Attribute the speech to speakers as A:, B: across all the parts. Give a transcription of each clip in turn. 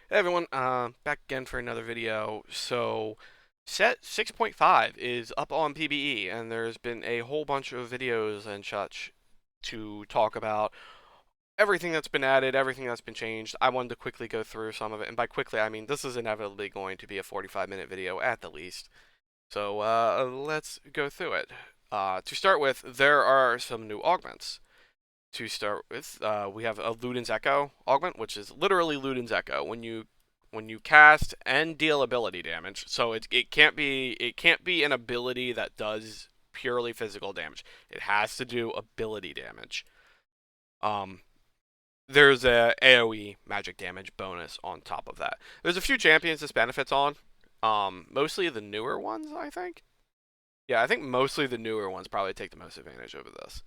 A: Hey everyone, back again for another video. So, set 6.5 is up on PBE, and there's been a whole bunch of videos and such to talk about everything that's been added, everything that's been changed. I wanted to quickly go through some of it, and by quickly I mean this is inevitably going to be a 45-minute video at the least. So, let's go through it. To start with, there are some new augments. To start with, we have a Luden's Echo augment, which is literally Luden's Echo. When you cast and deal ability damage, so it can't be an ability that does purely physical damage. It has to do ability damage. Um, there's a AOE magic damage bonus on top of that. There's a few champions this benefits on. Mostly the newer ones, I think. Yeah, I think mostly the newer ones probably take the most advantage over this.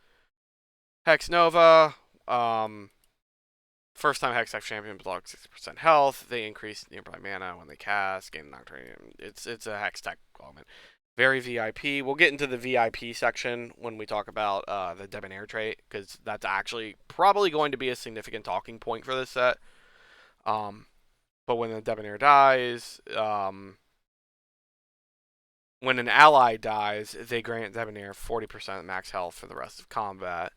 A: Hex Nova, first time Hextech champion blocks 60% health. They increase nearby mana when they cast, gain Nocturne. It's a Hextech augment. Very VIP. We'll get into the VIP section when we talk about the Debonair trait, because that's actually probably going to be a significant talking point for this set. But when the Debonair dies, when an ally dies, they grant Debonair 40% max health for the rest of combat.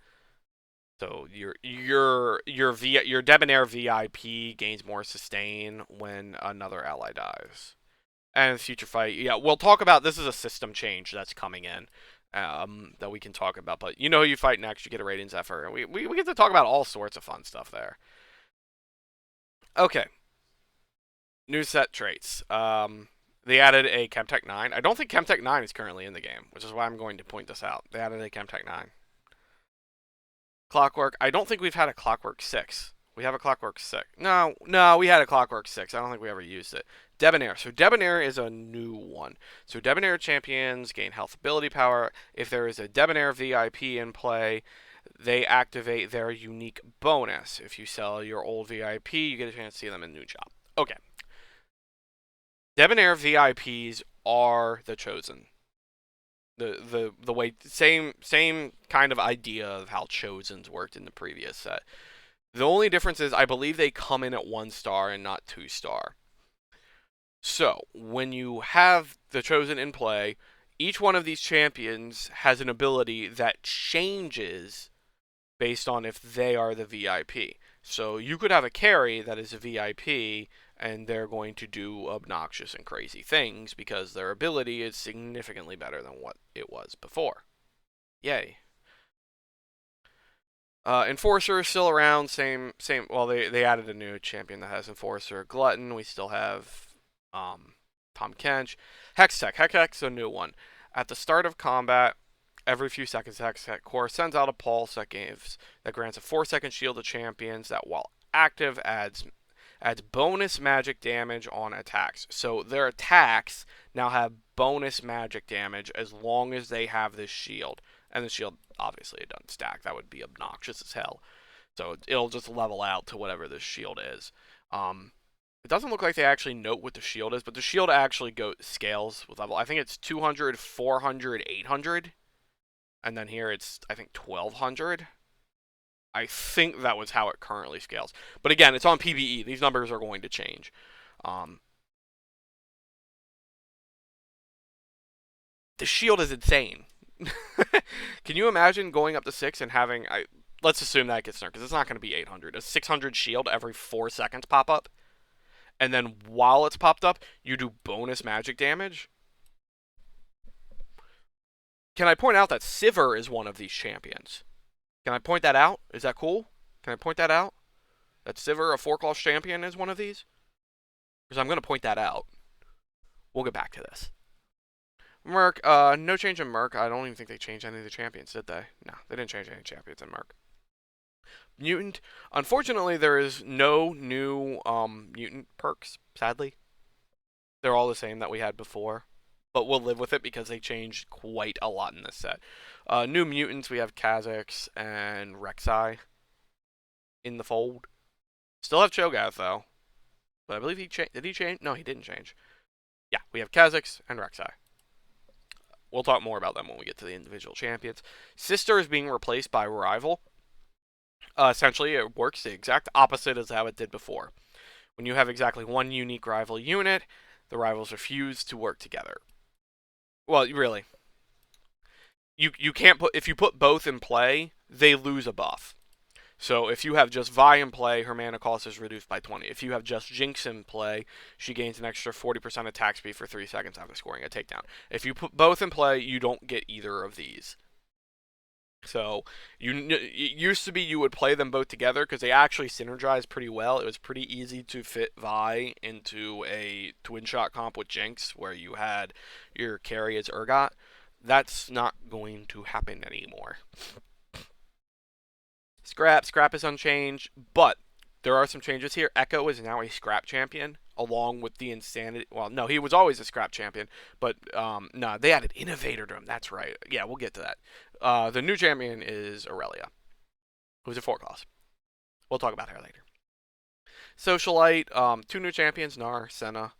A: So your Debonair VIP gains more sustain when another ally dies. And future fight, yeah, we'll talk about this is a system change that's coming in that we can talk about. But you know who you fight next, you get a Radiant Zephyr, and we get to talk about all sorts of fun stuff there. Okay, new set traits. They added a Chemtech 9. I don't think Chemtech 9 is currently in the game, which is why I'm going to point this out. They added a Chemtech 9. Clockwork. I don't think we've had a Clockwork 6. We have a Clockwork 6. No, we had a Clockwork 6. I don't think we ever used it. Debonair. So Debonair is a new one. So Debonair champions gain health ability power. If there is a Debonair VIP in play, they activate their unique bonus. If you sell your old VIP, you get a chance to see them in new job. Okay. Debonair VIPs are the chosen. The way same kind of idea of how Chosen's worked in the previous set. The only difference is I believe they come in at 1 star and not 2 star. So when you have the Chosen in play, each one of these champions has an ability that changes based on if they are the VIP. So you could have a carry that is a VIP and they're going to do obnoxious and crazy things because their ability is significantly better than what it was before. Yay. Enforcer is still around, same. Well, they added a new champion that has Enforcer. Glutton, we still have Tom Kench. Hextech. Hextech's a new one. At the start of combat, every few seconds, the Hextech core sends out a pulse that grants a 4-second shield to champions that, while active, adds bonus magic damage on attacks. So their attacks now have bonus magic damage as long as they have this shield. And the shield, obviously, it doesn't stack. That would be obnoxious as hell. So it'll just level out to whatever this shield is. It doesn't look like they actually note what the shield is, but the shield actually scales with level. I think it's 200, 400, 800. And then here it's, I think, 1200. I think that was how it currently scales. But again, it's on PBE. These numbers are going to change. The shield is insane. Can you imagine going up to 6 and having... let's assume that gets nerfed, because it's not going to be 800. A 600 shield every 4 seconds pop up. And then while it's popped up, you do bonus magic damage. Can I point out that Sivir is one of these champions? Can I point that out? Is that cool? Can I point that out? That Sivir, a 4-cost champion, is one of these? Because I'm going to point that out. We'll get back to this. Merc, no change in Merc. I don't even think they changed any of the champions, did they? No, they didn't change any champions in Merc. Mutant. Unfortunately, there is no new mutant perks, sadly. They're all the same that we had before. But we'll live with it because they changed quite a lot in this set. New mutants, we have Kha'Zix and Rek'Sai in the fold. Still have Cho'Gath, though. But I believe he changed. Did he change? No, he didn't change. Yeah, we have Kha'Zix and Rek'Sai. We'll talk more about them when we get to the individual champions. Sister is being replaced by Rival. Essentially, it works the exact opposite as how it did before. When you have exactly one unique rival unit, the rivals refuse to work together. Well, really, you can't put if you put both in play, they lose a buff. So if you have just Vi in play, her mana cost is reduced by 20. If you have just Jinx in play, she gains an extra 40% attack speed for 3 seconds after scoring a takedown. If you put both in play, you don't get either of these. So it used to be you would play them both together because they actually synergize pretty well. It was pretty easy to fit Vi into a twin shot comp with Jinx where you had your carry as Urgot. That's not going to happen anymore. Scrap is unchanged, but there are some changes here. Echo is now a scrap champion, along with the insanity. Well, no, he was always a scrap champion, but no, they added innovator to him. That's right. Yeah, we'll get to that. The new champion is Irelia, who's a 4 cost. We'll talk about her later. Socialite, 2 new champions, Gnar, Senna.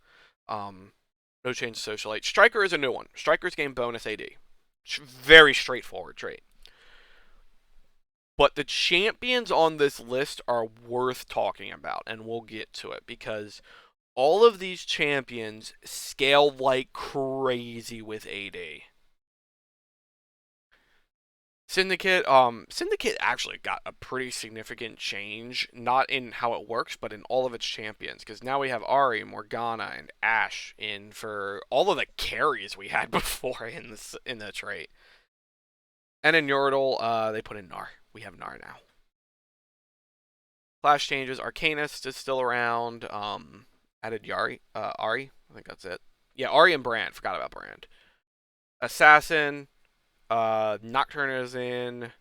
A: No change to Socialite. Striker is a new one. Striker's gain bonus AD. Very straightforward trait. But the champions on this list are worth talking about, and we'll get to it, because all of these champions scale like crazy with AD. Syndicate actually got a pretty significant change, not in how it works, but in all of its champions, because now we have Ahri, Morgana, and Ashe in for all of the carries we had before in the trait. And in Yordle, they put in Gnar. We have Gnar now. Class changes. Arcanist is still around. Added Ahri. I think that's it. Yeah, Ahri and Brand. Forgot about Brand. Assassin. Nocturne is in.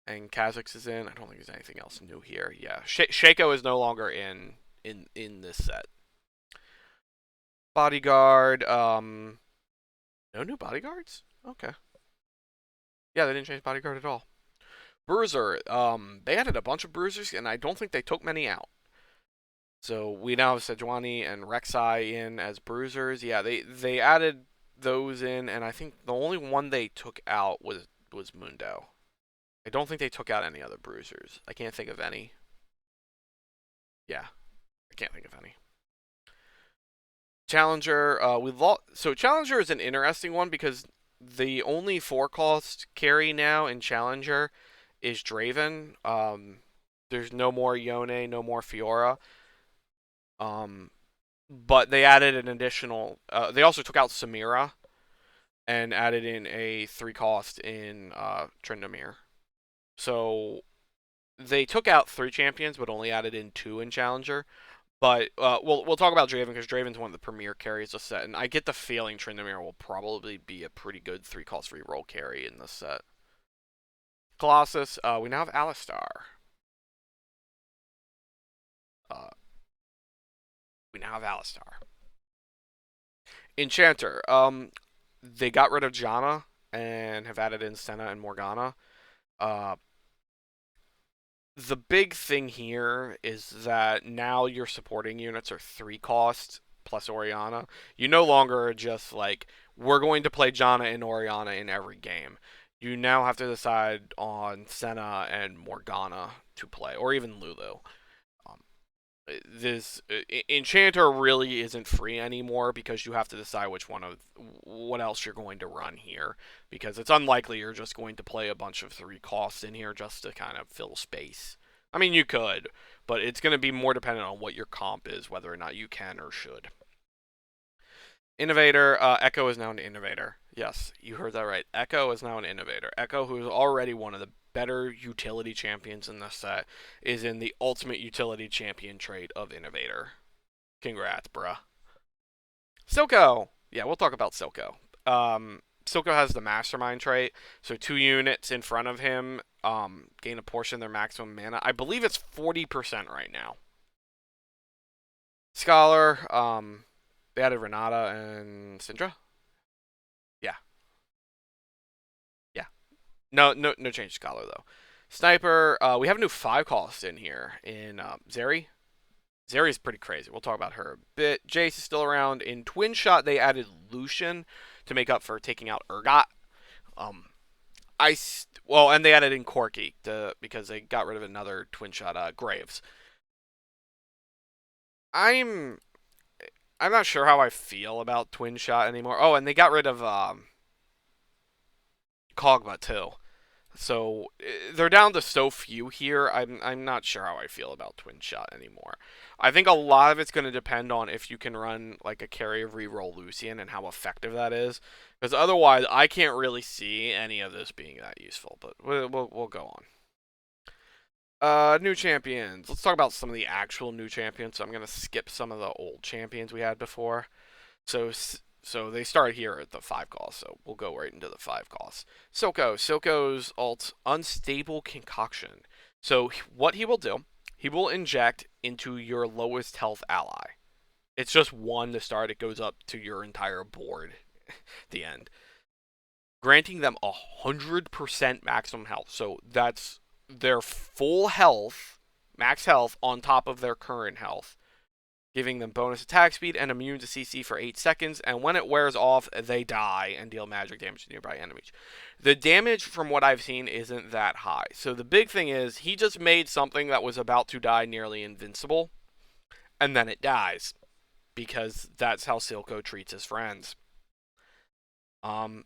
A: And Kha'Zix is in. I don't think there's anything else new here. Yeah. Shaco is no longer in this set. Bodyguard. No new bodyguards? Okay. Yeah, they didn't change Bodyguard at all. Bruiser, they added a bunch of bruisers, and I don't think they took many out. So we now have Sejuani and Rexella in as bruisers. Yeah, they added those in, and I think the only one they took out was Mundo. I don't think they took out any other bruisers. I can't think of any. Yeah, I can't think of any. Challenger, so Challenger is an interesting one because the only 4-cost carry now in Challenger is Draven. There's no more Yonei, no more Fiora. But they added an additional. They also took out Samira and added in a 3-cost in Tryndamere. So they took out 3 champions, but only added in 2 in Challenger. But we'll talk about Draven because Draven's one of the premier carries of the set, and I get the feeling Tryndamere will probably be a pretty good 3-cost reroll carry in this set. Colossus, we now have Alistar. We now have Alistar. Enchanter, they got rid of Janna and have added in Senna and Morgana. The big thing here is that now your supporting units are 3-cost plus Orianna. You no longer are just like, we're going to play Janna and Orianna in every game. You now have to decide on Senna and Morgana to play, or even Lulu. This Enchanter really isn't free anymore because you have to decide what else you're going to run here, because it's unlikely you're just going to play a bunch of 3-costs in here just to kind of fill space. I mean, you could, but it's going to be more dependent on what your comp is, whether or not you can or should. Innovator, Echo is now an Innovator. Yes, you heard that right. Echo is now an Innovator. Echo, who is already one of the better utility champions in this set, is in the ultimate utility champion trait of Innovator. Congrats, bruh. Silco! Yeah, we'll talk about Silco. Silco has the Mastermind trait, so 2 units in front of him gain a portion of their maximum mana. I believe it's 40% right now. Scholar, they added Renata and Syndra. No change to Scholar, though. Sniper, we have a new 5-cost in here in Zeri. Zeri's pretty crazy. We'll talk about her a bit. Jace is still around. In Twin Shot, they added Lucian to make up for taking out Urgot. And they added in Corgi because they got rid of another Twin Shot, Graves. I'm I'm not sure how I feel about Twin Shot anymore. Oh, and they got rid of Kog'Maw too. So they're down to so few here. I'm not sure how I feel about Twin Shot anymore. I think a lot of it's going to depend on if you can run like a carry reroll Lucian and how effective that is. Because otherwise, I can't really see any of this being that useful. But we'll go on. New champions. Let's talk about some of the actual new champions. So I'm gonna skip some of the old champions we had before. So they start here at the 5 cost, so we'll go right into the 5 cost. Silco's alt, Unstable Concoction. So what he will do, he will inject into your lowest health ally. It's just one to start, it goes up to your entire board at the end. Granting them 100% maximum health. So that's their full health, max health, on top of their current health, giving them bonus attack speed and immune to CC for 8 seconds, and when it wears off, they die and deal magic damage to nearby enemies. The damage, from what I've seen, isn't that high. So the big thing is, he just made something that was about to die nearly invincible, and then it dies, because that's how Silco treats his friends. I'm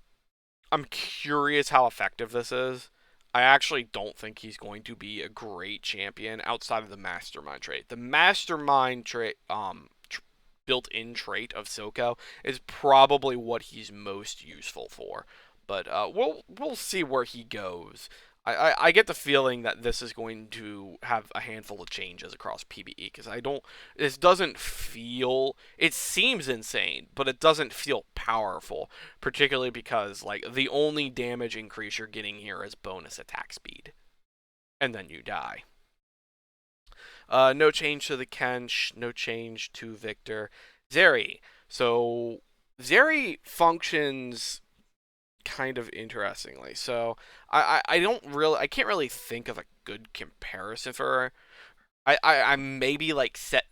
A: curious how effective this is. I actually don't think he's going to be a great champion outside of the Mastermind trait. The Mastermind trait, built-in trait of Silco is probably what he's most useful for. But we'll see where he goes. I get the feeling that this is going to have a handful of changes across PBE because this doesn't feel, it seems insane, but it doesn't feel powerful, particularly because like the only damage increase you're getting here is bonus attack speed, and then you die. No change to the Kench, no change to Victor. Zeri. So Zeri functions kind of interestingly. So I can't really think of a good comparison for her. I'm maybe like set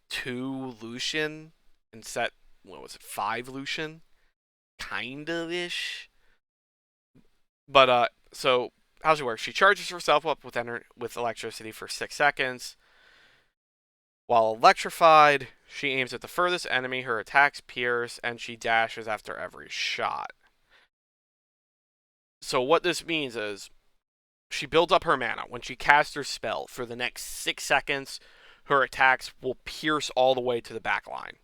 A: 2 Lucian and set, what was it, 5 Lucian, kind of ish. But so how she works? She charges herself up with electricity for 6 seconds. While electrified, she aims at the furthest enemy, her attacks pierce, and she dashes after every shot. So what this means is she builds up her mana. When she casts her spell, for the next 6 seconds, her attacks will pierce all the way to the back line.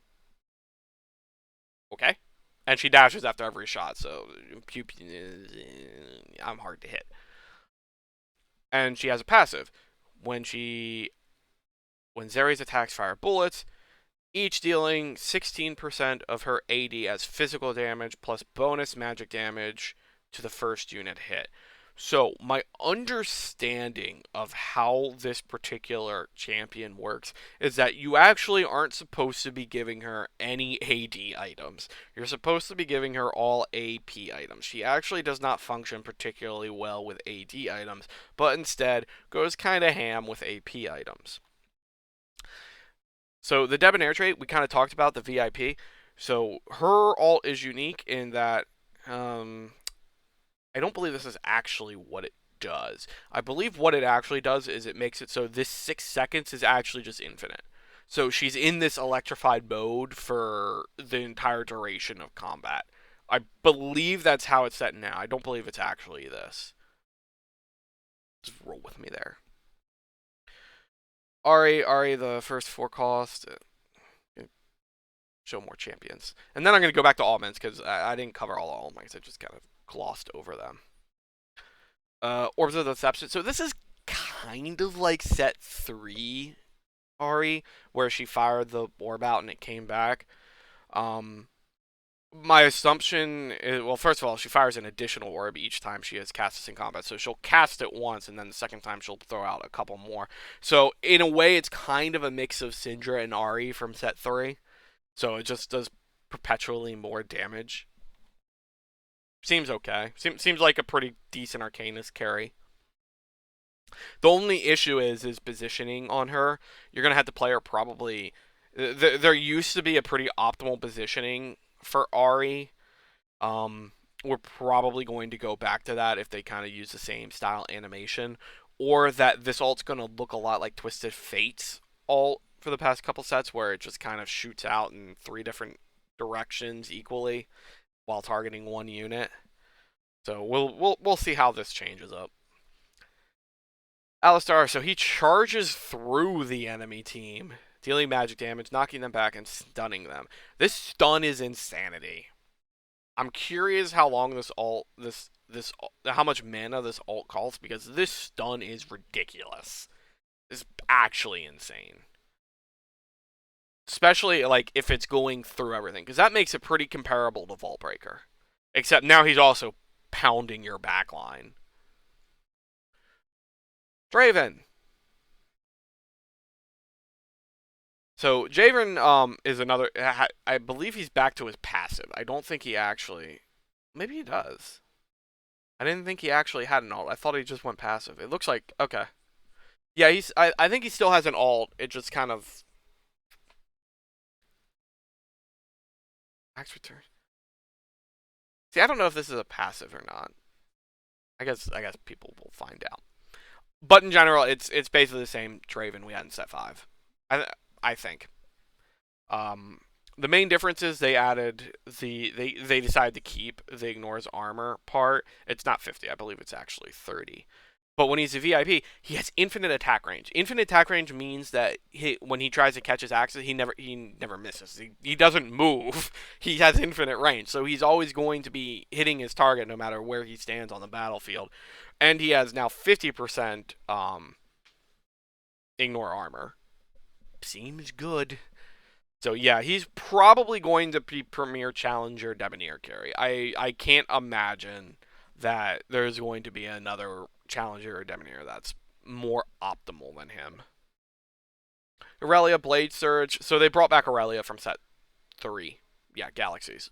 A: Okay? And she dashes after every shot, so I'm hard to hit. And she has a passive. When Zeri's attacks fire bullets, each dealing 16% of her AD as physical damage plus bonus magic damage to the first unit hit. So my understanding of how this particular champion works is that you actually aren't supposed to be giving her any AD items. You're supposed to be giving her all AP items. She actually does not function particularly well with AD items, but instead goes kind of ham with AP items. So the Debonair trait, we kind of talked about the VIP. So her ult is unique in that I don't believe this is actually what it does. I believe what it actually does is it makes it so this 6 seconds is actually just infinite. So she's in this electrified mode for the entire duration of combat. I believe that's how it's set now. I don't believe it's actually this. Just roll with me there. Ahri, the first 4 cost. Show more champions. And then I'm going to go back to Augments because I didn't cover all the Augments. I just kind of glossed over them. Orbs of the Deception. So this is kind of like set 3 Ahri, where she fired the orb out and it came back. My assumption is, well, first of all, she fires an additional orb each time she has cast this in combat. So she'll cast it once, and then the second time she'll throw out a couple more. So in a way, it's kind of a mix of Syndra and Ahri from set 3. So it just does perpetually more damage. Seems okay. Seems like a pretty decent Arcanist carry. The only issue is positioning on her. You're going to have to play her probably... There used to be a pretty optimal positioning for Ahri. We're probably going to go back to that if they kind of use the same style animation. Or that this ult's going to look a lot like Twisted Fate's ult for the past couple sets where it just kind of shoots out in 3 different directions equally while targeting 1 unit. So we'll see how this changes up. Alistar, so he charges through the enemy team, dealing magic damage, knocking them back, and stunning them. This stun is insanity. I'm curious how long this ult, how much mana this ult costs, because this stun is ridiculous. It's actually insane. Especially, like, if it's going through everything, because that makes it pretty comparable to Vault Breaker. Except now he's also pounding your backline. Draven. So Javen is another. I believe he's back to his passive. I don't think he actually. Maybe he does. I didn't think he actually had an ult. I thought he just went passive. It looks like okay. Yeah, he's. I think he still has an ult. It just kind of. Axe return. See, I don't know if this is a passive or not. I guess people will find out. But in general, it's basically the same Draven we had in set 5. I think. The main difference is they added they decided to keep the ignores armor part. It's not 50, I believe it's actually 30. But when he's a VIP, he has infinite attack range. Infinite attack range means that when he tries to catch his axes, he never misses. He doesn't move. He has infinite range, so he's always going to be hitting his target no matter where he stands on the battlefield. And he has now 50% ignore armor. Seems good. So yeah, he's probably going to be Premier Challenger Debonair carry. I can't imagine that there's going to be another Challenger or Debonair that's more optimal than him. Irelia, Blade Surge. So they brought back Irelia from set 3. Yeah, Galaxies.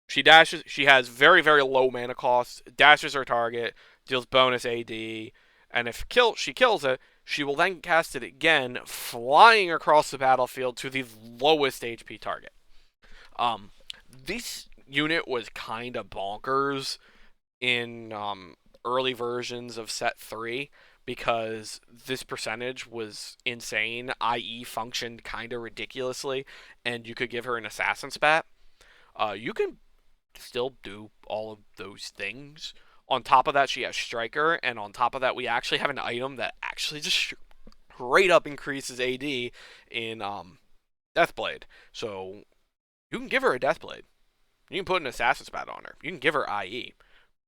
A: She dashes. She has very, very low mana cost. Dashes her target, deals bonus AD, and if she kills it, she will then cast it again, flying across the battlefield to the lowest HP target. This unit was kind of bonkers in early versions of set 3 because this percentage was insane, i.e. functioned kind of ridiculously, and you could give her an assassin spat. You can still do all of those things. On top of that, she has Striker, and on top of that, we actually have an item that actually just straight up increases AD in Deathblade. So you can give her a Deathblade. You can put an Assassin Spat on her. You can give her IE.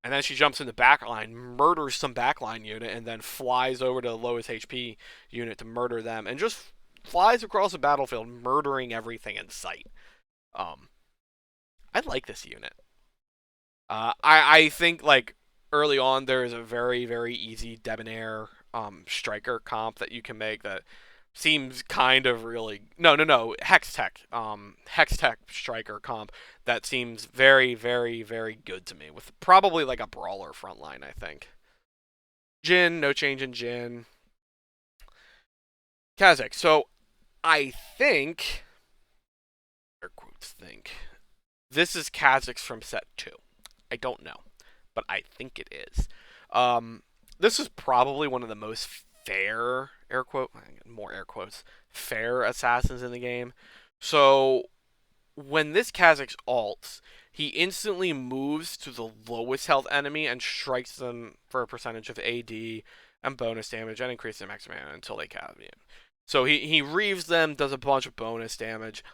A: And then she jumps in the backline, murders some backline unit, and then flies over to the lowest HP unit to murder them, and just flies across the battlefield, murdering everything in sight. I like this unit. I think, like, early on, there is a very, very easy Debonair Striker comp that you can make that seems kind of really... No. Hextech. Hextech Striker comp that seems very, very, very good to me, with probably, like, a Brawler frontline, I think. Jhin, no change in Jhin. Kha'Zix. So, I think... Air quotes think... This is Kha'Zix from set 2. I don't know, but I think it is. This is probably one of the most fair, more air quotes, fair assassins in the game. So, when this Kha'Zix ults, he instantly moves to the lowest health enemy and strikes them for a percentage of AD and bonus damage and increases their max mana until they cast him. So he reaves them, does a bunch of bonus damage.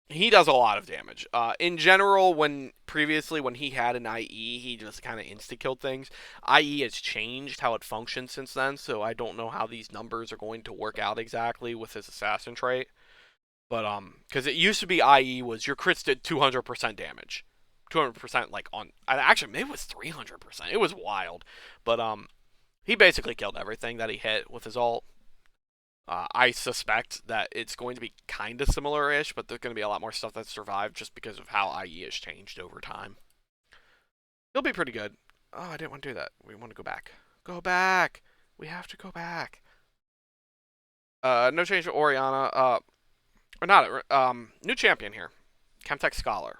A: He does a lot of damage. In general, previously when he had an IE, he just kind of insta-killed things. IE has changed how it functions since then, so I don't know how these numbers are going to work out exactly with his assassin trait. But, because it used to be IE was your crits did 200% damage. 200% like on, actually maybe it was 300%. It was wild. But, he basically killed everything that he hit with his ult. I suspect that it's going to be kind of similar-ish, but there's going to be a lot more stuff that survived just because of how IE has changed over time. He'll be pretty good. Oh, I didn't want to do that. We want to go back. Go back! We have to go back. No change to Orianna. Or not, new champion here. Chemtech Scholar.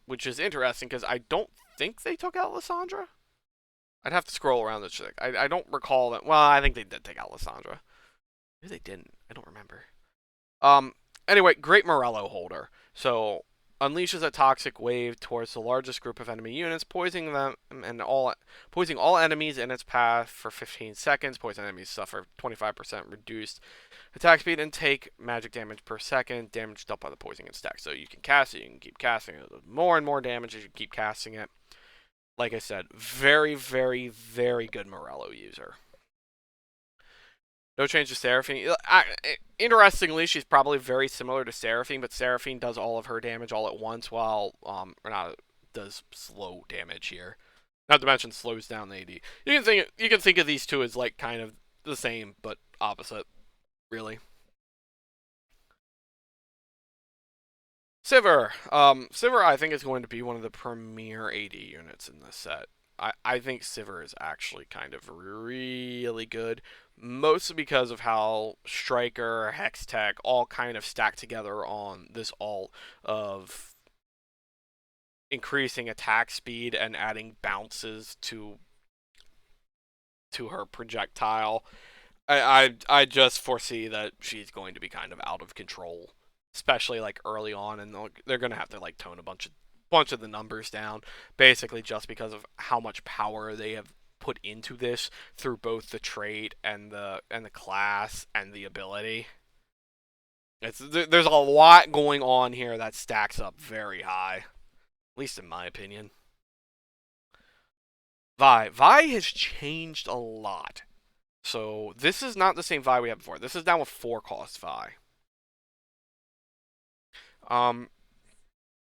A: Which is interesting because I don't think they took out Lissandra. I'd have to scroll around this chick. I don't recall that. Well, I think they did take out Lissandra. Maybe they didn't. I don't remember. Anyway, great Morello holder. So unleashes a toxic wave towards the largest group of enemy units, poisoning them and poisoning all enemies in its path for 15 seconds. Poison enemies suffer 25% reduced attack speed and take magic damage per second, damage dealt by the poisoning and stack. So you can cast it, you can keep casting it. More and more damage as you keep casting it. Like I said, very, very, very good Morello user. No change to Seraphine. Interestingly, she's probably very similar to Seraphine, but Seraphine does all of her damage all at once, while does slow damage here. Not to mention slows down the AD. You can think of these two as like kind of the same but opposite, really. Sivir. Sivir, I think, is going to be one of the premier AD units in this set. I think Sivir is actually kind of really good, mostly because of how Striker, Hextech all kind of stack together on this ult of increasing attack speed and adding bounces to her projectile. I just foresee that she's going to be kind of out of control, especially like early on, and they're gonna have to like tone a bunch of the numbers down, basically just because of how much power they have put into this through both the trait and the class and the ability. There's a lot going on here that stacks up very high, at least in my opinion. Vi has changed a lot. So this is not the same Vi we had before. This is now a 4-cost Vi.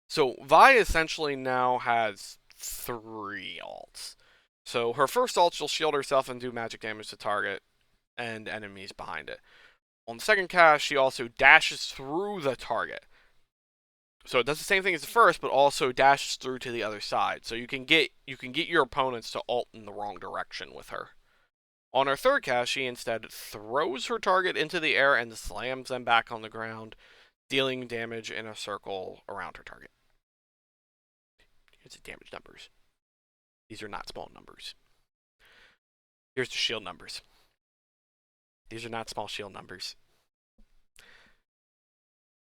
A: So Vi essentially now has 3 ults. So her first ult, she'll shield herself and do magic damage to target and enemies behind it. On the second cast, she also dashes through the target. So it does the same thing as the first, but also dashes through to the other side. So you can get your opponents to ult in the wrong direction with her. On her third cast, she instead throws her target into the air and slams them back on the ground, dealing damage in a circle around her target. Here's the damage numbers. These are not small numbers. Here's the shield numbers. These are not small shield numbers.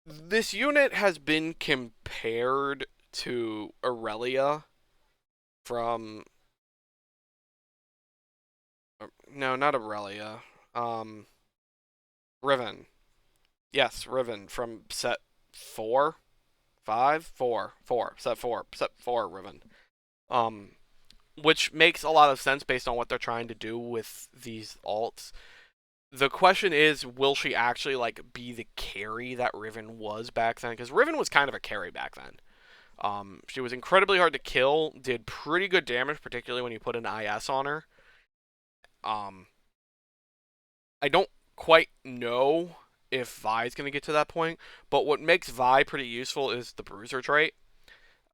A: This unit has been compared to Irelia from... No, not Irelia. Riven. Yes, Riven from set 4? 5? 4. 4. Set 4. Set 4 Riven. Which makes a lot of sense based on what they're trying to do with these alts. The question is, will she actually like be the carry that Riven was back then? Because Riven was kind of a carry back then. She was incredibly hard to kill, did pretty good damage, particularly when you put an IS on her. I don't quite know if Vi's going to get to that point, but what makes Vi pretty useful is the Bruiser trait.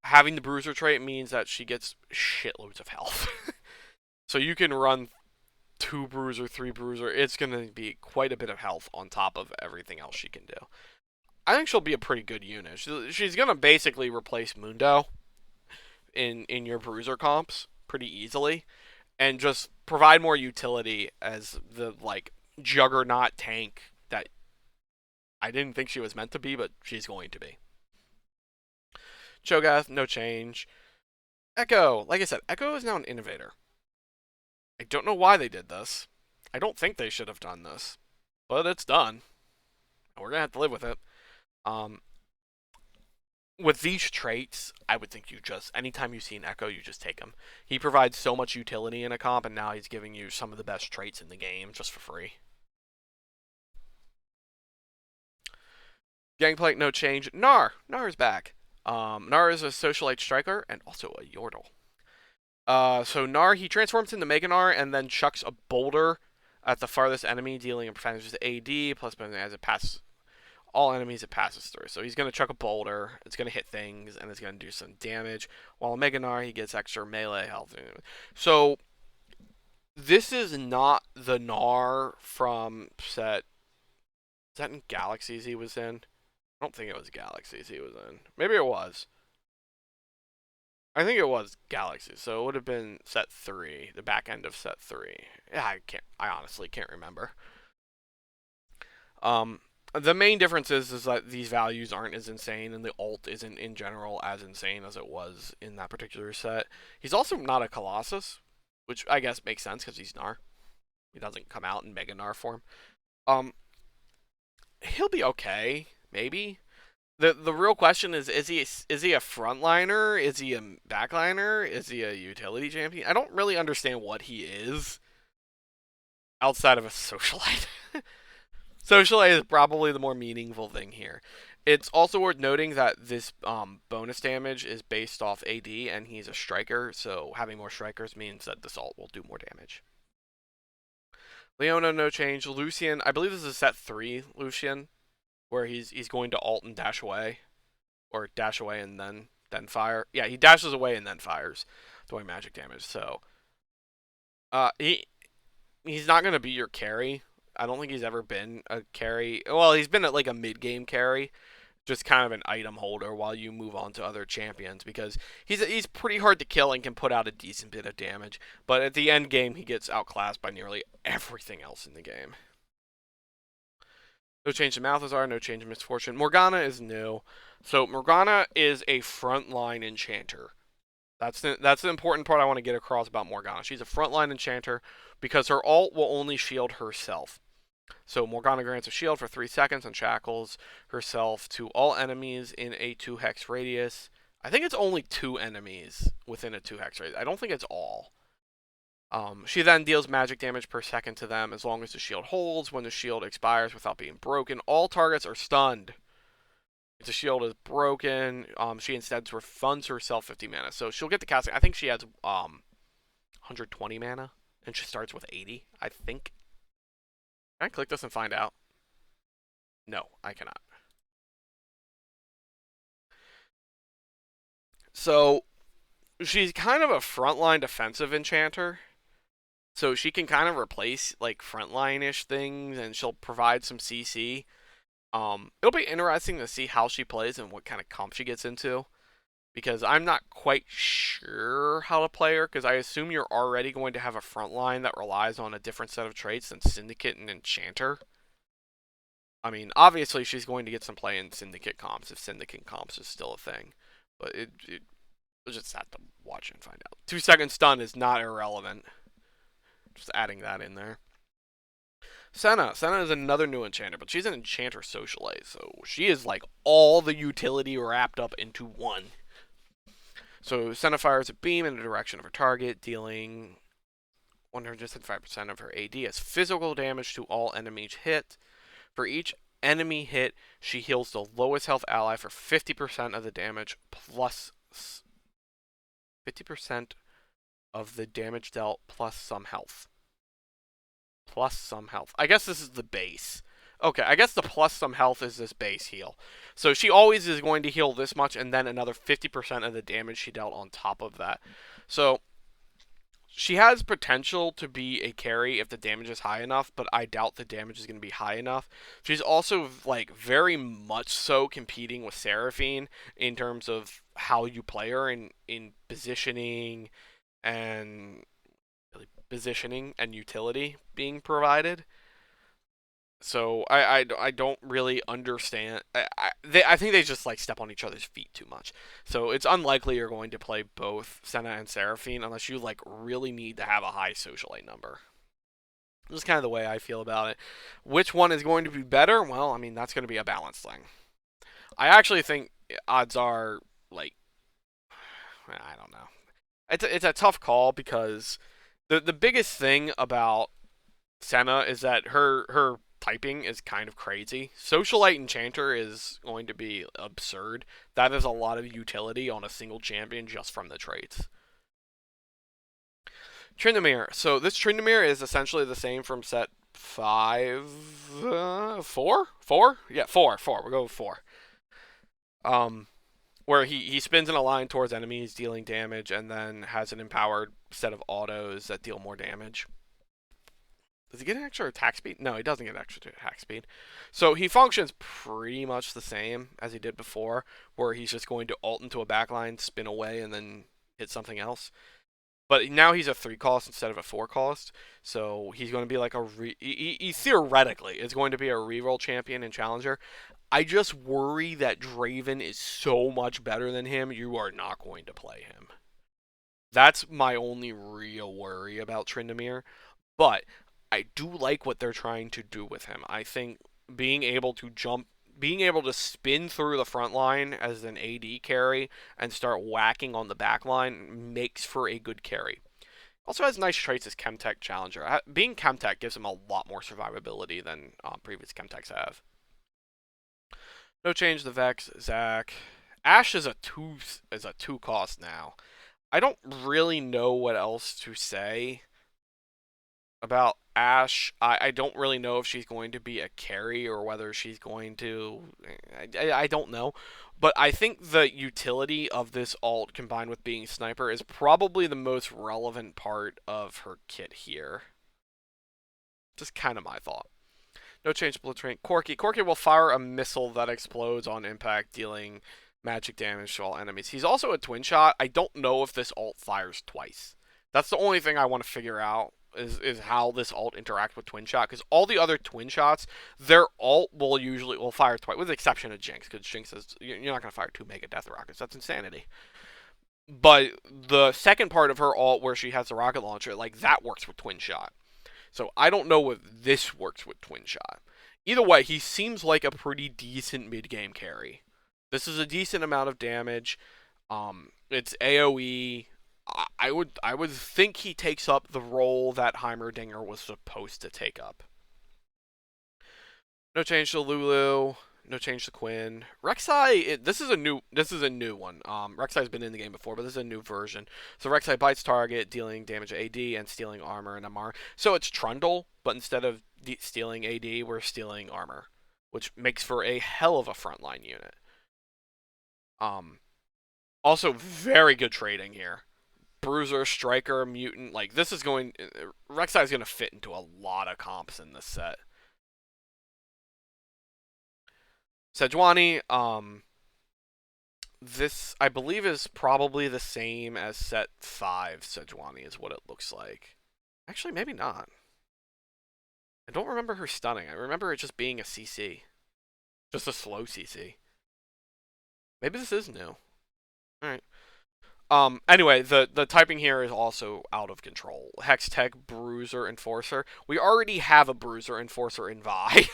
A: Having the Bruiser trait means that she gets shitloads of health. So you can run 2 Bruiser, 3 Bruiser. It's going to be quite a bit of health on top of everything else she can do. I think she'll be a pretty good unit. She's going to basically replace Mundo in your Bruiser comps pretty easily, and just provide more utility as the like juggernaut tank that I didn't think she was meant to be, but she's going to be. Cho'Gath, no change. Echo, like I said, Echo is now an innovator. I don't know why they did this. I don't think they should have done this, but it's done. We're gonna have to live with it. With these traits, I would think you just, anytime you see an Echo, you just take him. He provides so much utility in a comp, and now he's giving you some of the best traits in the game just for free. Gangplank, no change. Nar's back. Nar is a Socialite Striker and also a Yordle. So Nar, he transforms into Mega Gnar and then chucks a boulder at the farthest enemy, dealing a percentage of AD, plus as it passes all enemies it passes through. So he's going to chuck a boulder, it's going to hit things, and it's going to do some damage. While Mega Gnar, he gets extra melee health. So this is not the Gnar from set... Is that in Galaxies he was in? I don't think it was Galaxies he was in. Maybe it was. I think it was Galaxies, so it would have been set 3, the back end of set 3. Yeah, I honestly can't remember. The main difference is that these values aren't as insane, and the ult isn't in general as insane as it was in that particular set. He's also not a Colossus, which I guess makes sense because he's Gnar. He doesn't come out in Mega Gnar form. He'll be okay, maybe. The real question is he a frontliner? Is he a backliner? Is he a utility champion? I don't really understand what he is outside of a socialite. Socialite is probably the more meaningful thing here. It's also worth noting that this bonus damage is based off AD, and he's a striker, so having more strikers means that this ult will do more damage. Leona, no change. Lucian, I believe this is set 3 Lucian, where he's going to ult and dash away. Or dash away and then fire. Yeah, he dashes away and then fires, doing magic damage. So, he's not gonna be your carry. I don't think he's ever been a carry. Well, he's been like a mid game carry, just kind of an item holder while you move on to other champions because he's pretty hard to kill and can put out a decent bit of damage. But at the end game, he gets outclassed by nearly everything else in the game. No change in Malthazar, no change in Misfortune. Morgana is new. So Morgana is a frontline enchanter. That's the important part I want to get across about Morgana. She's a frontline enchanter because her ult will only shield herself. So Morgana grants a shield for 3 seconds and shackles herself to all enemies in a 2-hex radius. I think it's only 2 enemies within a 2-hex radius. I don't think it's all. She then deals magic damage per second to them as long as the shield holds. When the shield expires without being broken, all targets are stunned. If the shield is broken, she instead refunds herself 50 mana. So she'll get the casting. I think she has 120 mana, and she starts with 80, I think. Can I click this and find out? No, I cannot. So she's kind of a frontline defensive enchanter. So she can kind of replace like frontline-ish things, and she'll provide some CC. It'll be interesting to see how she plays and what kind of comp she gets into, because I'm not quite sure how to play her, because I assume you're already going to have a frontline that relies on a different set of traits than Syndicate and Enchanter. I mean, obviously she's going to get some play in Syndicate comps if Syndicate comps is still a thing, but we'll just have to watch and find out. 2-second stun is not irrelevant. Just adding that in there. Senna is another new enchanter, but she's an enchanter socialite, so she is like all the utility wrapped up into one. So Senna fires a beam in the direction of her target, dealing 175% of her AD as physical damage to all enemies hit. For each enemy hit, she heals the lowest health ally for 50% of the damage plus 50% of the damage dealt plus some health. Plus some health. I guess this is the base. Okay, I guess the plus some health is this base heal. So she always is going to heal this much and then another 50% of the damage she dealt on top of that. So she has potential to be a carry if the damage is high enough, but I doubt the damage is going to be high enough. She's also like very much so competing with Seraphine in terms of how you play her in positioning and utility being provided. So I don't really understand. I think they just like step on each other's feet too much. So it's unlikely you're going to play both Senna and Seraphine unless you like really need to have a high socialite number. This is kind of the way I feel about it. Which one is going to be better? Well, I mean, that's going to be a balance thing. I actually think odds are like, I don't know. It's a tough call because the biggest thing about Senna is that her typing is kind of crazy. Socialite Enchanter is going to be absurd. That is a lot of utility on a single champion just from the traits. Tryndamere. So this Tryndamere is essentially the same from set 5, 4? 4? Yeah, 4. We'll go with 4. Where he spins in a line towards enemies, dealing damage, and then has an empowered set of autos that deal more damage. Does he get an extra attack speed? No, he doesn't get extra attack speed. So he functions pretty much the same as he did before, where he's just going to ult into a backline, spin away, and then hit something else. But now he's a 3 cost instead of a 4 cost, so he's going to be like he theoretically is going to be a reroll champion and challenger. I just worry that Draven is so much better than him, you are not going to play him. That's my only real worry about Tryndamere. But I do like what they're trying to do with him. I think being able to spin through the front line as an AD carry and start whacking on the back line makes for a good carry. Also has nice traits as Chemtech Challenger. Being Chemtech gives him a lot more survivability than previous Chemtechs have. No change the Vex, Zac. Ashe is a two cost now. I don't really know what else to say about Ashe. I don't really know if she's going to be a carry or whether she's going to... I don't know. But I think the utility of this ult combined with being Sniper is probably the most relevant part of her kit here. Just kind of my thought. No change Blood Train. Corgi. Corgi will fire a missile that explodes on impact, dealing magic damage to all enemies. He's also a twin shot. I don't know if this ult fires twice. That's the only thing I want to figure out is how this ult interacts with twin shot, because all the other twin shots, their ult will fire twice, with the exception of Jinx, because Jinx says you're not going to fire 2 Mega Death Rockets. That's insanity. But the second part of her ult, where she has the rocket launcher, like that works with twin shot. So I don't know if this works with twin shot. Either way, he seems like a pretty decent mid-game carry. This is a decent amount of damage. It's AoE. I would think he takes up the role that Heimerdinger was supposed to take up. No change to Lulu. No change to Quinn. Rek'Sai, this is a new one. Rek'Sai's been in the game before, but this is a new version. So Rek'Sai bites target, dealing damage to AD and stealing armor and MR. So it's Trundle, but instead of stealing AD, we're stealing armor, which makes for a hell of a frontline unit. Also very good trading here. Bruiser, Striker, Mutant, like this is going... Rek'Sai is going to fit into a lot of comps in this set. Sejuani, this, I believe, is probably the same as set 5 Sejuani is what it looks like. Actually, maybe not. I don't remember her stunning. I remember it just being a CC. Just a slow CC. Maybe this is new. Alright. Anyway, the typing here is also out of control. Hextech, Bruiser, Enforcer. We already have a Bruiser, Enforcer in Vi.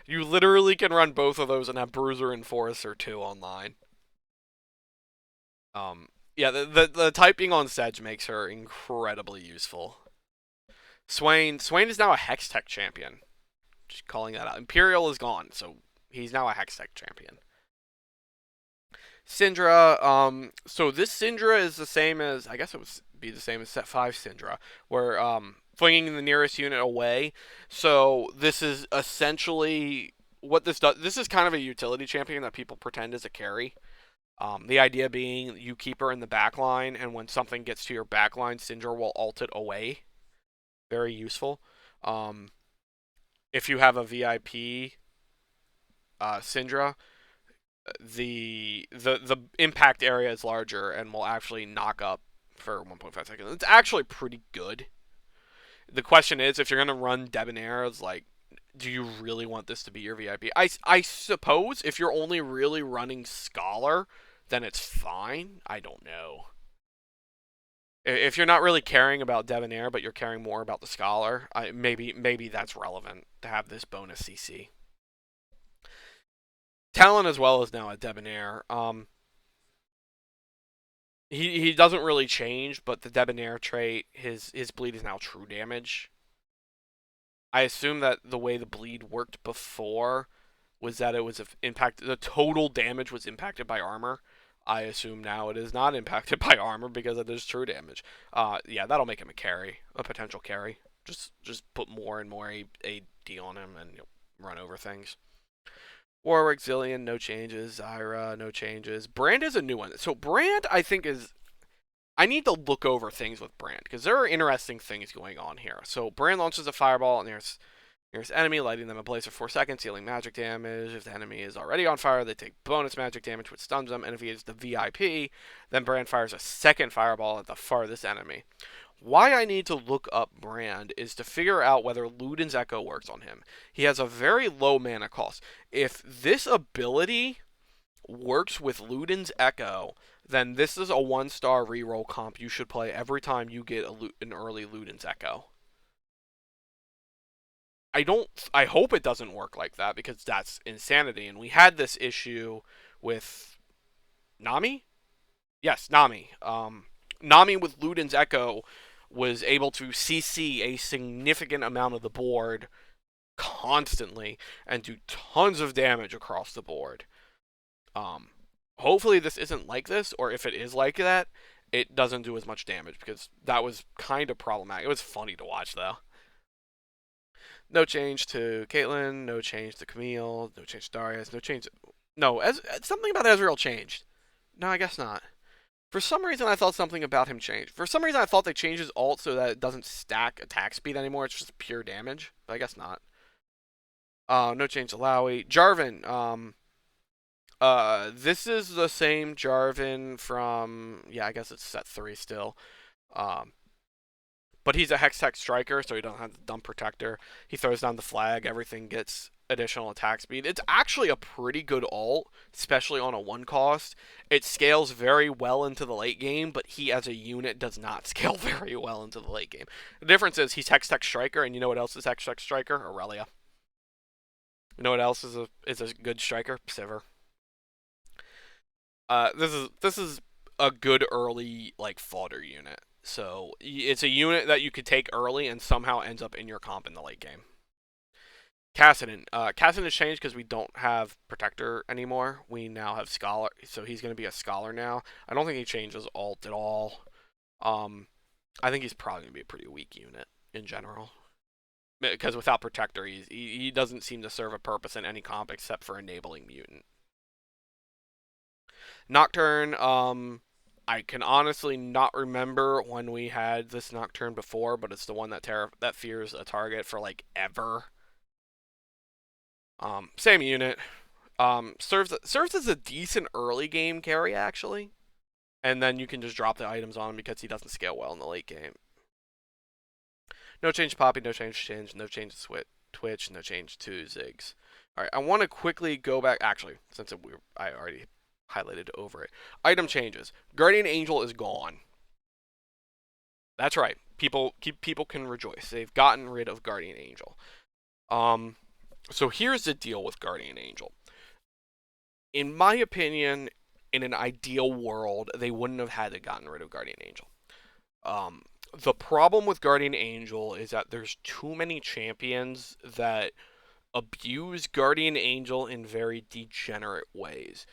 A: You literally can run both of those and have Bruiser, Enforcer 2 online. Yeah, the typing on Sedge makes her incredibly useful. Swain is now a Hextech champion. Just calling that out. Imperial is gone, so he's now a Hextech champion. Syndra, so this Syndra is the same as, I guess it would be the same as set 5 Syndra, where, flinging the nearest unit away. So this is essentially what this does. This is kind of a utility champion that people pretend is a carry. The idea being you keep her in the back line, and when something gets to your back line, Syndra will ult it away. Very useful. If you have a VIP Syndra, the impact area is larger and will actually knock up for 1.5 seconds. It's actually pretty good. The question is, if you're going to run Debonair, it's like, do you really want this to be your VIP? I suppose if you're only really running Scholar, then it's fine. I don't know. If you're not really caring about Debonair, but you're caring more about the Scholar, maybe that's relevant to have this bonus CC. Talon as well is now a Debonair. He doesn't really change, but the Debonair trait, his bleed is now true damage. I assume that the way the bleed worked before was that it was impacted. The total damage was impacted by armor. I assume now it is not impacted by armor because it is true damage. Yeah, that'll make him a carry, a potential carry. Just put more and more AD on him and run over things. Warwick, Zillion, no changes. Zyra, no changes. Brand is a new one. So Brand, I think, is... I need to look over things with Brand, because there are interesting things going on here. So Brand launches a fireball, and there's Nearest enemy, lighting them in place for 4 seconds, dealing magic damage. If the enemy is already on fire, they take bonus magic damage, which stuns them. And if he is the VIP, then Brand fires a second fireball at the farthest enemy. Why I need to look up Brand is to figure out whether Luden's Echo works on him. He has a very low mana cost. If this ability works with Luden's Echo, then this is a 1-star reroll comp you should play every time you get an early Luden's Echo. I hope it doesn't work like that, because that's insanity. And we had this issue with Nami? Yes, Nami. Nami with Luden's Echo was able to CC a significant amount of the board constantly and do tons of damage across the board. Hopefully this isn't like this, or if it is like that, it doesn't do as much damage, because that was kind of problematic. It was funny to watch, though. No change to Caitlyn, no change to Camille, no change to Darius, no change... No, something about Ezreal changed. No, I guess not. For some reason, I thought something about him changed. For some reason, I thought they changed his ult so that it doesn't stack attack speed anymore. It's just pure damage. But I guess not. No change to Lowy. Jarvan. This is the same Jarvan from... Yeah, I guess it's set 3 still. But he's a Hex-Tech striker, so he doesn't have the dump protector. He throws down the flag. Everything gets additional attack speed. It's actually a pretty good ult, especially on a 1 cost. It scales very well into the late game, but he as a unit does not scale very well into the late game. The difference is he's Hex-Tech striker, and you know what else is Hex-Tech striker? Irelia. You know what else is a good striker? Sivir. This is a good early fodder unit. So it's a unit that you could take early and somehow ends up in your comp in the late game. Kassadin. Kassadin has changed because we don't have Protector anymore. We now have Scholar, so he's going to be a Scholar now. I don't think he changes ult at all. I think he's probably going to be a pretty weak unit in general. Because without Protector, he doesn't seem to serve a purpose in any comp except for enabling Mutant. Nocturne, I can honestly not remember when we had this Nocturne before, but it's the one that fears a target for ever. Same unit. Serves as a decent early game carry actually, and then you can just drop the items on him because he doesn't scale well in the late game. No change to Poppy, no change to Shinj, no change to Twitch, no change to Ziggs. All right, I want to quickly go back. Actually, since I already highlighted over it. Item changes. Guardian Angel is gone. That's right. People can rejoice. They've gotten rid of Guardian Angel. So here's the deal with Guardian Angel. In my opinion, in an ideal world, they wouldn't have had to gotten rid of Guardian Angel. The problem with Guardian Angel is that there's too many champions that abuse Guardian Angel in very degenerate ways.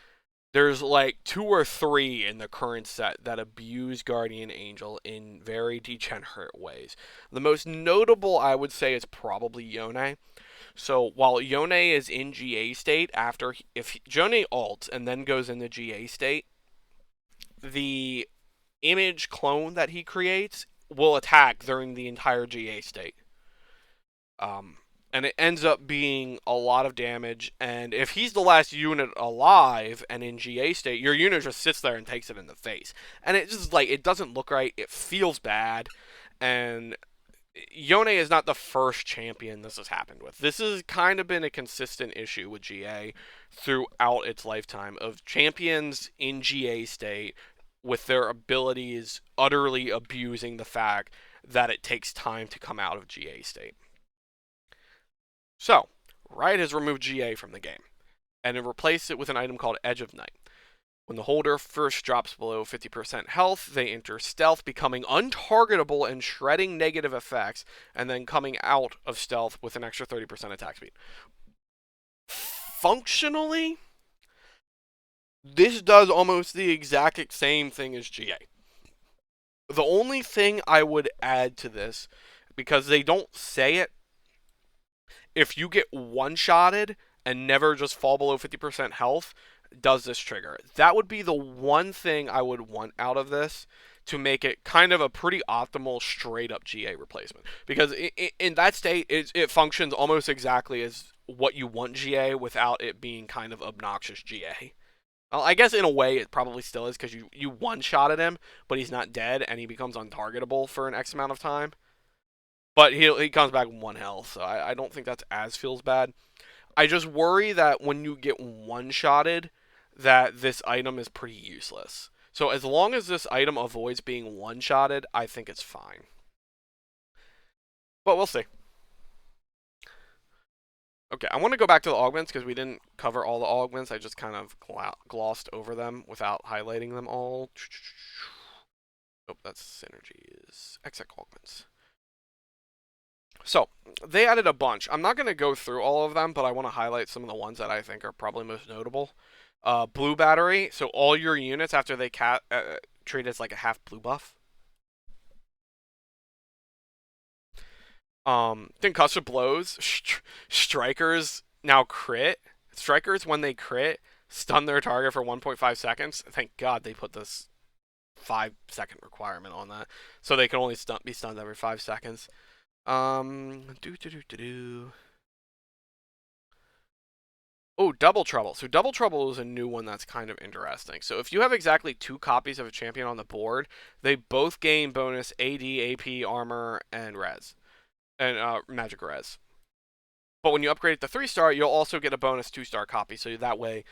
A: There's 2 or 3 in the current set that abuse Guardian Angel in very degenerate ways. The most notable, I would say, is probably Yonei. So while Yonei is in GA state, if Yonei ults and then goes into GA state, the image clone that he creates will attack during the entire GA state. And it ends up being a lot of damage, and if he's the last unit alive and in GA state, your unit just sits there and takes it in the face. And it just, it doesn't look right, it feels bad, and Yonei is not the first champion this has happened with. This has kind of been a consistent issue with GA throughout its lifetime, of champions in GA state with their abilities utterly abusing the fact that it takes time to come out of GA state. So, Riot has removed GA from the game, and it replaced it with an item called Edge of Night. When the holder first drops below 50% health, they enter stealth, becoming untargetable and shredding negative effects, and then coming out of stealth with an extra 30% attack speed. Functionally, this does almost the exact same thing as GA. The only thing I would add to this, because they don't say it, if you get one-shotted and never just fall below 50% health, does this trigger? That would be the one thing I would want out of this, to make it kind of a pretty optimal straight up GA replacement. Because in that state, it functions almost exactly as what you want GA without it being kind of obnoxious GA. I guess in a way it probably still is, because you one-shotted him, but he's not dead, and he becomes untargetable for an X amount of time. But he comes back with 1 health, so I don't think that's as feels bad. I just worry that when you get one-shotted, that this item is pretty useless. So as long as this item avoids being one-shotted, I think it's fine. But we'll see. Okay, I want to go back to the augments because we didn't cover all the augments. I just kind of glossed over them without highlighting them all. Oh, that's synergies. Exec augments. So, they added a bunch. I'm not going to go through all of them, but I want to highlight some of the ones that I think are probably most notable. Blue battery. So all your units, after they treat as like a half blue buff. Concussive blows. Strikers now crit. Strikers, when they crit, stun their target for 1.5 seconds. Thank God they put this 5-second requirement on that, so they can only be stunned every 5 seconds. Oh, Double Trouble. So Double Trouble is a new one that's kind of interesting. So if you have exactly 2 copies of a champion on the board, they both gain bonus AD, AP, armor, and res. And magic res. But when you upgrade it to 3-star, you'll also get a bonus 2-star copy. So that way,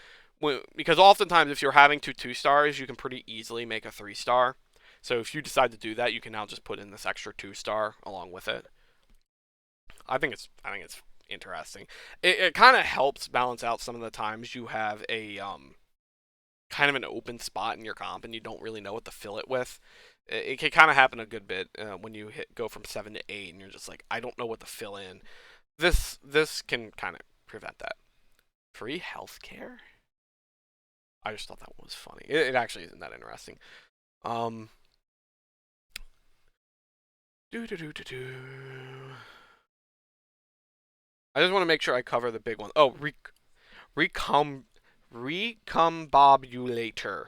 A: because oftentimes if you're having 2 2-stars, you can pretty easily make a 3-star. So if you decide to do that, you can now just put in this extra 2-star along with it. I think it's interesting. It kind of helps balance out some of the times you have a kind of an open spot in your comp and you don't really know what to fill it with. It can kind of happen a good bit when you go from 7 to 8 and you're just like, I don't know what to fill in. This can kind of prevent that. Free healthcare? I just thought that one was funny. It actually isn't that interesting. I just want to make sure I cover the big one. Oh, Recombobulator.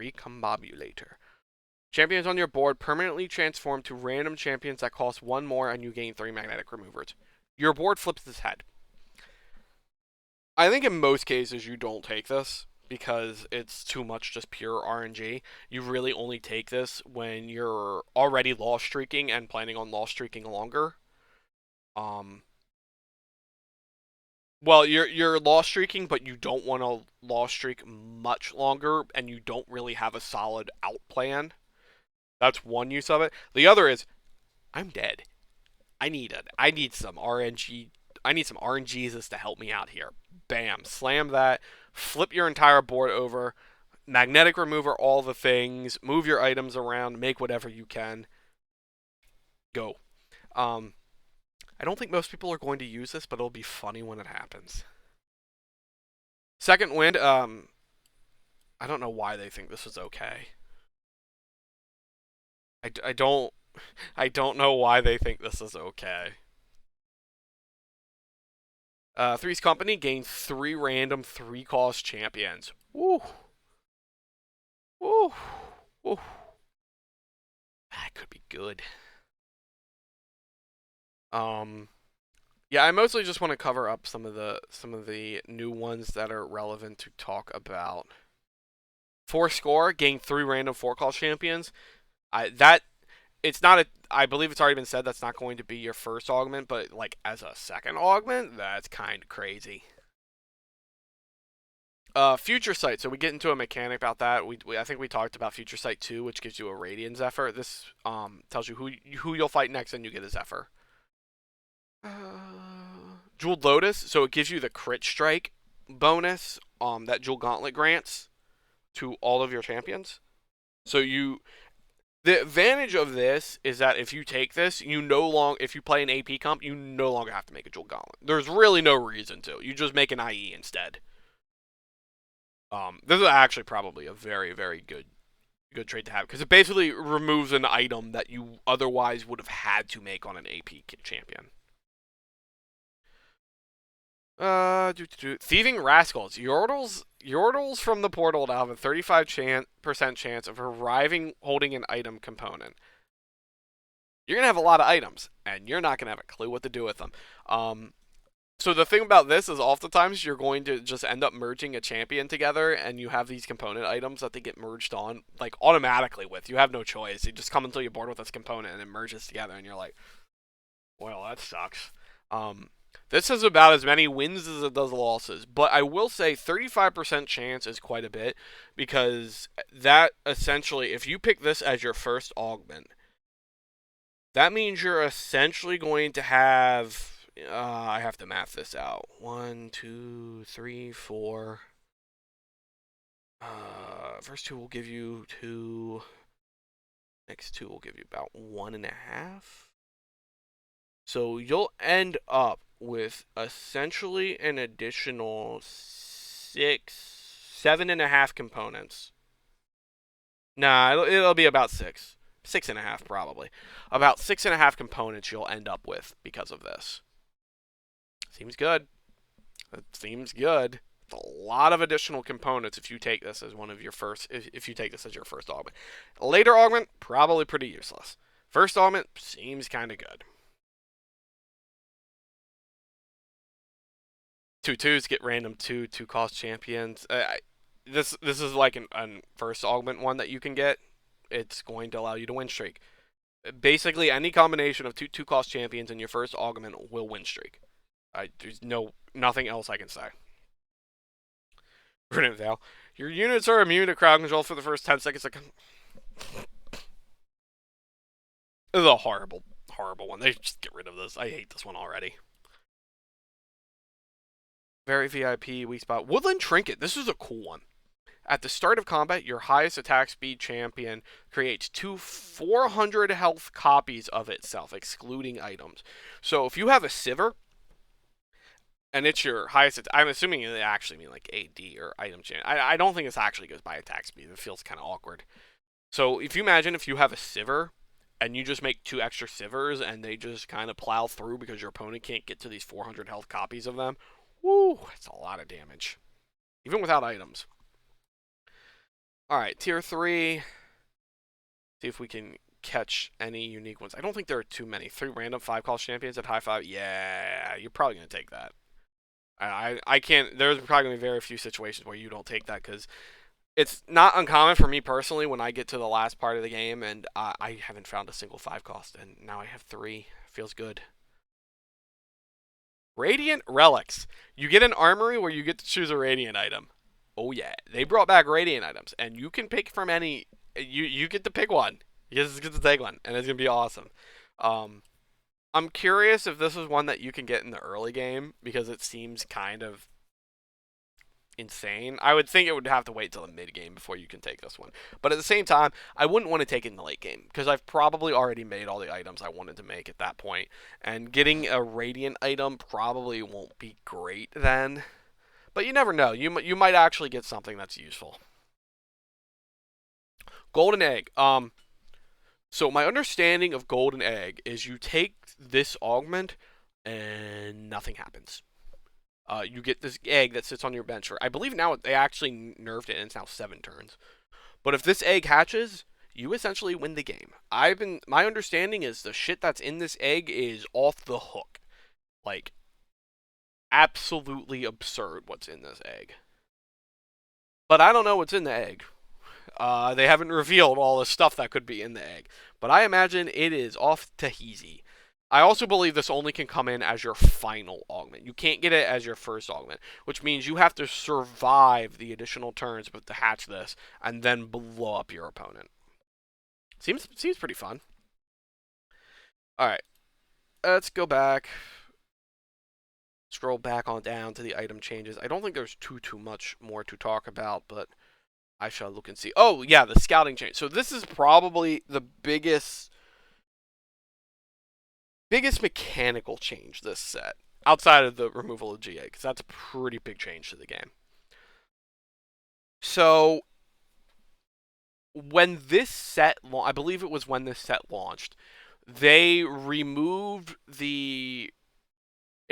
A: Recombobulator. Champions on your board permanently transform to random champions that cost 1 more and you gain 3 magnetic removers. Your board flips its head. I think in most cases you don't take this because it's too much just pure RNG. You really only take this when you're already loss streaking and planning on loss streaking longer. Well, you're loss streaking, but you don't want to loss streak much longer, and you don't really have a solid out plan. That's one use of it. The other is, I'm dead. I need some RNG. I need some RNGs to help me out here. Bam, slam that. Flip your entire board over. Magnetic remover, all the things. Move your items around. Make whatever you can. Go. I don't think most people are going to use this, but it'll be funny when it happens. Second wind, I don't know why they think this is okay. I don't know why they think this is okay. Three's Company gains 3 random 3-cost champions. Woo. Woo. Woo. That could be good. Yeah, I mostly just want to cover up some of the new ones that are relevant to talk about. 4 score, gain 3 random 4-cost champions. I believe it's already been said that's not going to be your first augment, but like as a second augment, that's kind of crazy. Future Sight. So we get into a mechanic about that. I think we talked about Future Sight 2, which gives you a Radiant Zephyr. This tells you who you'll fight next, and you get a Zephyr. Jeweled Lotus, so it gives you the crit strike bonus that Jewel Gauntlet grants to all of your champions. So the advantage of this is that if you take this, if you play an AP comp, you no longer have to make a Jewel Gauntlet. There's really no reason to. You just make an IE instead. This is actually probably a very, very good trait to have because it basically removes an item that you otherwise would have had to make on an AP champion. Thieving Rascals. Yordle's Yordles from the portal now have a 35% chance of arriving holding an item component. You're going to have a lot of items, and you're not going to have a clue what to do with them. So the thing about this is oftentimes you're going to just end up merging a champion together, and you have these component items that they get merged on, like, automatically with. You have no choice. You just come until you're bored with this component, and it merges together, and you're like, well, that sucks. This has about as many wins as it does losses, but I will say 35% chance is quite a bit, because that essentially, if you pick this as your first augment, that means you're essentially going to have, I have to math this out. 1, 2, 3, 4. First two will give you 2. Next two will give you about 1.5. So you'll end up with essentially an additional 7.5 components. Nah, it'll be about 6. 6.5 probably. About 6.5 components you'll end up with because of this. Seems good. It seems good. It's a lot of additional components if you take this as one of your first. If you take this as your first augment. Later augment, probably pretty useless. First augment seems kind of good. 2/2s get random 2/2 champions. This is like an first augment one that you can get. It's going to allow you to win streak. Basically, any combination of 2/2 champions in your first augment will win streak. There's nothing else I can say. Brilliant Veil. Your units are immune to crowd control for the first 10 seconds. This is a horrible, horrible one. They just get rid of this. I hate this one already. Very VIP, weak spot. Woodland Trinket. This is a cool one. At the start of combat, your highest attack speed champion creates 2 400 health copies of itself, excluding items. So if you have a Sivir, and it's your highest, I'm assuming they actually mean like AD or item champion. I don't think this actually goes by attack speed. It feels kind of awkward. So if you imagine if you have a Sivir, and you just make 2 extra Sivirs, and they just kind of plow through because your opponent can't get to these 400 health copies of them, woo, it's a lot of damage. Even without items. Alright, tier 3. See if we can catch any unique ones. I don't think there are too many. 3 random 5-cost champions at high 5. Yeah, you're probably going to take that. I can't, there's probably going to be very few situations where you don't take that, because it's not uncommon for me personally when I get to the last part of the game and I haven't found a single 5-cost, and now I have 3. Feels good. Radiant Relics. You get an armory where you get to choose a Radiant item. Oh yeah, they brought back Radiant items, and you can pick from any. You get to pick one. You just get to take one, and it's gonna be awesome. I'm curious if this is one that you can get in the early game, because it seems kind of insane. I would think it would have to wait till the mid game before you can take this one. But at the same time, I wouldn't want to take it in the late game, because I've probably already made all the items I wanted to make at that point, and getting a Radiant item probably won't be great then. But you never know. You might actually get something that's useful. Golden Egg. So my understanding of Golden Egg is you take this augment and nothing happens. You get this egg that sits on your bench. I believe now they actually nerfed it and it's now 7 turns. But if this egg hatches, you essentially win the game. My understanding is the shit that's in this egg is off the hook. Like, absolutely absurd what's in this egg. But I don't know what's in the egg. They haven't revealed all the stuff that could be in the egg. But I imagine it is off Tahiti. I also believe this only can come in as your final augment. You can't get it as your first augment, which means you have to survive the additional turns to hatch this and then blow up your opponent. Seems pretty fun. Alright. Let's go back. Scroll back on down to the item changes. I don't think there's too much more to talk about, but I shall look and see. Oh, yeah, the scouting change. So this is probably the biggest mechanical change this set, outside of the removal of GA, because that's a pretty big change to the game. So when this set, I believe it was when this set launched, they removed the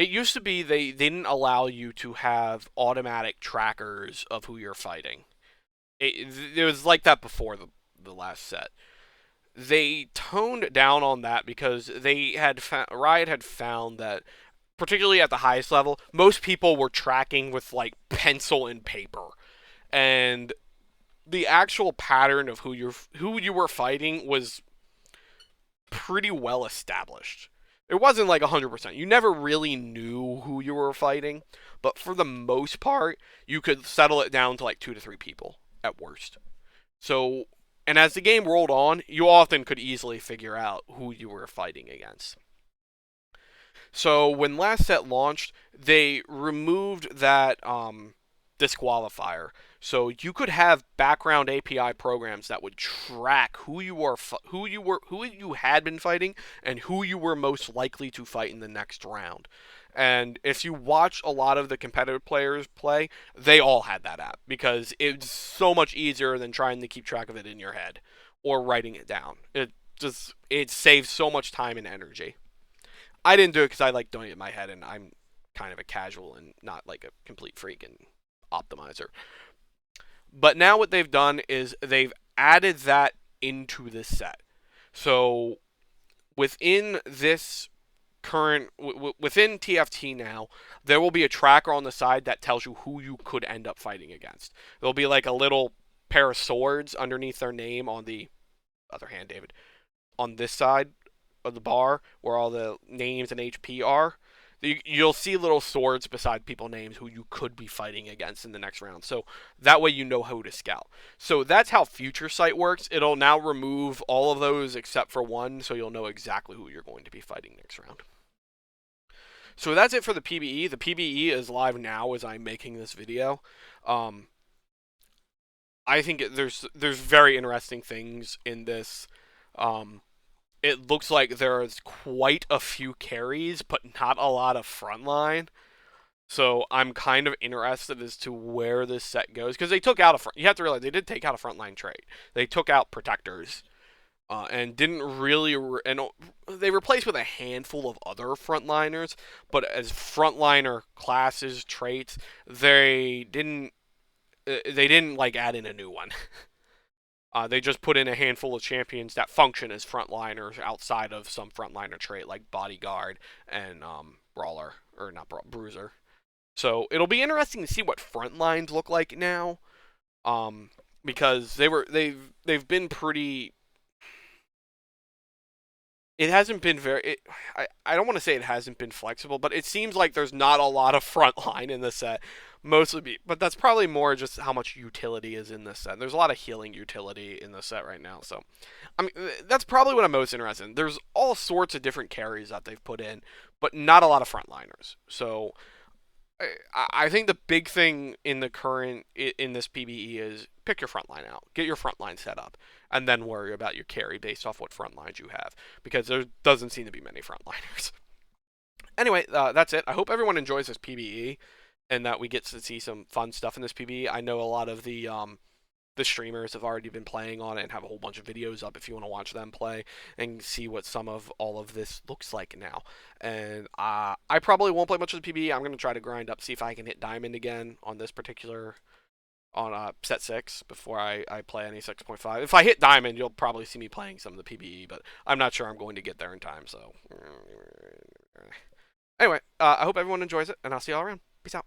A: It used to be they didn't allow you to have automatic trackers of who you're fighting. It was like that before the last set. They toned down on that because Riot had found that, particularly at the highest level, most people were tracking with like pencil and paper, and the actual pattern of who you were fighting was pretty well established. It wasn't like 100%. You never really knew who you were fighting, but for the most part, you could settle it down to like 2 to 3 people at worst. So, and as the game rolled on, you often could easily figure out who you were fighting against. So when last set launched, they removed that disqualifier. So you could have background API programs that would track who you had been fighting and who you were most likely to fight in the next round. And if you watch a lot of the competitive players play, they all had that app because it's so much easier than trying to keep track of it in your head or writing it down. It saves so much time and energy. I didn't do it because I like doing it in my head, and I'm kind of a casual and not like a complete freak and optimizer. But now what they've done is they've added that into this set. So within this within TFT now, there will be a tracker on the side that tells you who you could end up fighting against. There'll be like a little pair of swords underneath their name on the other hand, David, on this side of the bar where all the names and HP are. You'll see little swords beside people names who you could be fighting against in the next round. So that way you know who to scout. So that's how Future Sight works. It'll now remove all of those except for one, so you'll know exactly who you're going to be fighting next round. So that's it for the PBE. The PBE is live now as I'm making this video. I think there's very interesting things in this. It looks like there's quite a few carries, but not a lot of frontline. So I'm kind of interested as to where this set goes because they took out you have to realize they did take out a frontline trait. They took out protectors, and didn't really they replaced with a handful of other frontliners. But as frontliner classes traits, they didn't like add in a new one. They just put in a handful of champions that function as frontliners outside of some frontliner trait like Bodyguard and Brawler, or not Bruiser. So it'll be interesting to see what frontlines look like now, because they've been pretty. It hasn't been very. I don't want to say it hasn't been flexible, but it seems like there's not a lot of frontline in the set. But that's probably more just how much utility is in this set. There's a lot of healing utility in the set right now, so I mean that's probably what I'm most interested in. There's all sorts of different carries that they've put in, but not a lot of frontliners. So I think the big thing in this PBE is pick your frontline out, get your frontline set up, and then worry about your carry based off what frontlines you have, because there doesn't seem to be many frontliners. Anyway, that's it. I hope everyone enjoys this PBE and that we get to see some fun stuff in this PBE. I know a lot of the streamers have already been playing on it and have a whole bunch of videos up if you want to watch them play and see what some of all of this looks like now. And I probably won't play much of the PBE. I'm going to try to grind up, see if I can hit Diamond again on this particular, on set 6 before I play any 6.5. If I hit Diamond, you'll probably see me playing some of the PBE, but I'm not sure I'm going to get there in time, so. Anyway, I hope everyone enjoys it, and I'll see y'all around. Peace out.